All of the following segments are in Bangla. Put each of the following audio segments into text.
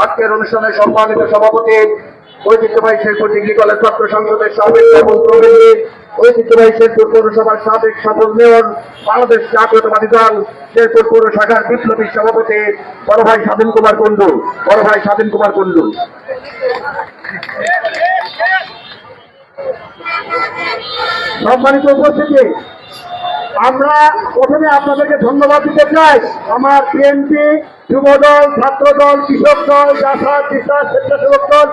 আজকের অনুষ্ঠানে সম্মানিত সভাপতি ঐতিহ্যবাহী শেরপুর ডিগ্রি কলেজ ছাত্র সংসদের সাবেক এবং প্রবীণ ঐতিহ্যবাহী শেরপুর পৌরসভার সাবেক সফল মেয়র বাংলাদেশ জাতীয়তাবাদী দল শেরপুর পৌর শাখার বিপ্লবী সভাপতি বড় ভাই স্বাধীন কুমার কুণ্ডু সম্মানিত উপস্থিতি, আমরা প্রথমে আপনাদেরকে ধন্যবাদ দিতে চাই। আমার বিএনপি, যুবদল, ছাত্রদল, কৃষক দল, জাসদ, তিস্তা, স্বেচ্ছাসেবক দল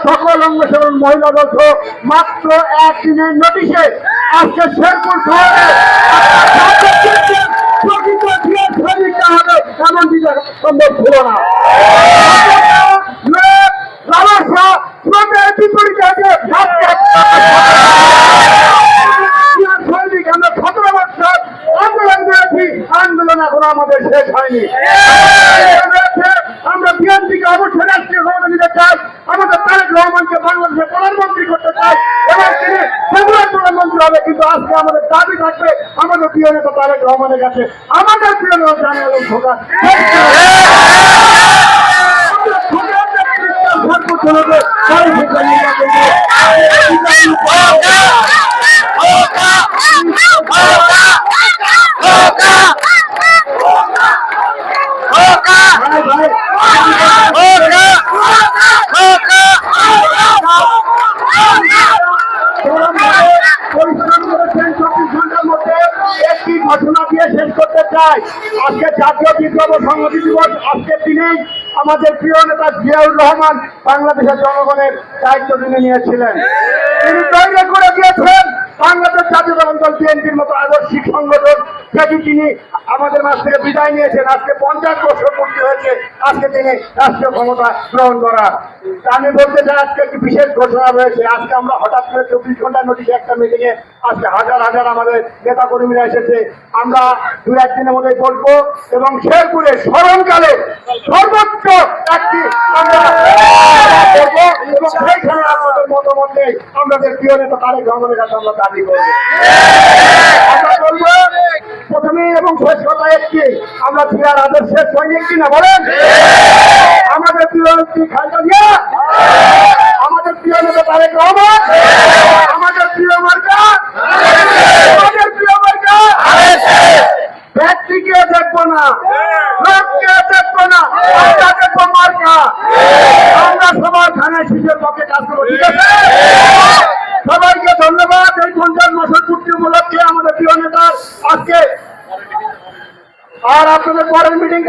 সকল অঙ্গসংগঠন, মহিলা দল সহ মাত্র একদিনের নোটিশে আজকে শেরপুর শহরে হবে এমন সম্ভব ছিল না। বিপরীতে আন্দোলন এখন আমাদের শেষ হয়নি। আমরা বিএনপিকে অবশ্যই রাষ্ট্রীয় ক্ষমতা দিতে চাই, আমাদের তারেক রহমানকে বাংলাদেশের প্রধানমন্ত্রী করতে চাই এবং তিনি ফেব্রুয়ারি প্রধানমন্ত্রী হবে। কিন্তু আজকে আমাদের দাবি থাকবে আমাদের প্রিয় নেতা তারেক রহমানের কাছে, আমাদের প্রিয় নেতা জানে আলম খোকা একটি ঘটনা দিয়ে শেষ করতে চাই। আজকে জাতীয় বিপ্লব সংহতি দিবস। আজকের দিনেই আমাদের প্রিয় নেতা জিয়াউর রহমান বাংলাদেশের জনগণের দায়িত্ব তিনি নিয়েছিলেন। তিনি তৈরি করে দিয়েছেন বাংলাদেশ জাতীয়তাবাদী দল বিএনপির মতো আদর্শিক সংগঠন, যেটি তিনি আমাদের মাঝ থেকে বিদায় নিয়েছেন। আজকে 50 বছর পূর্তি হয়েছে আজকে তিনি রাষ্ট্রীয় ক্ষমতা গ্রহণ করার। আমি বলতে চাই আজকে একটি বিশেষ ঘোষণা রয়েছে। আজকে আমরা হঠাৎ করে 24 ঘন্টার নোটিশে একটা মিটিংয়ে আজকে হাজার হাজার আমাদের নেতা কর্মীরা এসেছে। আমরা 2-1 দিনের মধ্যে বলবো এবং শেরপুরে স্মরণকালে সর্বোচ্চ একটি আমরা করবো এবং সেইখানে আমাদের মতামত নেই আমাদের প্রিয় নেতা তারেক রহমানের কাছে আমরা দাবি করবো। আমরা বলবো প্রথমে এবং শেষ কথা একটি, আমরা জিয়ার আদর্শের সৈনিক কিনা বলেন? আমাদের প্রিয় নেত্রী খালেদা জিয়া, আমাদের প্রিয় নেতা তারেক রহমান, আমাদের প্রিয় মার্কা, আমাদের প্রিয় মার্কা। ব্যক্তিকে দেখবো না, লোককে দেখবো না, আমরা দেখবো মার্কা। আমরা সবার থানায় শিশুর পক্ষে কাজ করবো, ঠিক আছে? সবাইকে ধন্যবাদ। এই 50 বছর পূর্তি উপলক্ষে আমাদের প্রিয় নেতা আজকে আর আপনাদের পরের মিটিং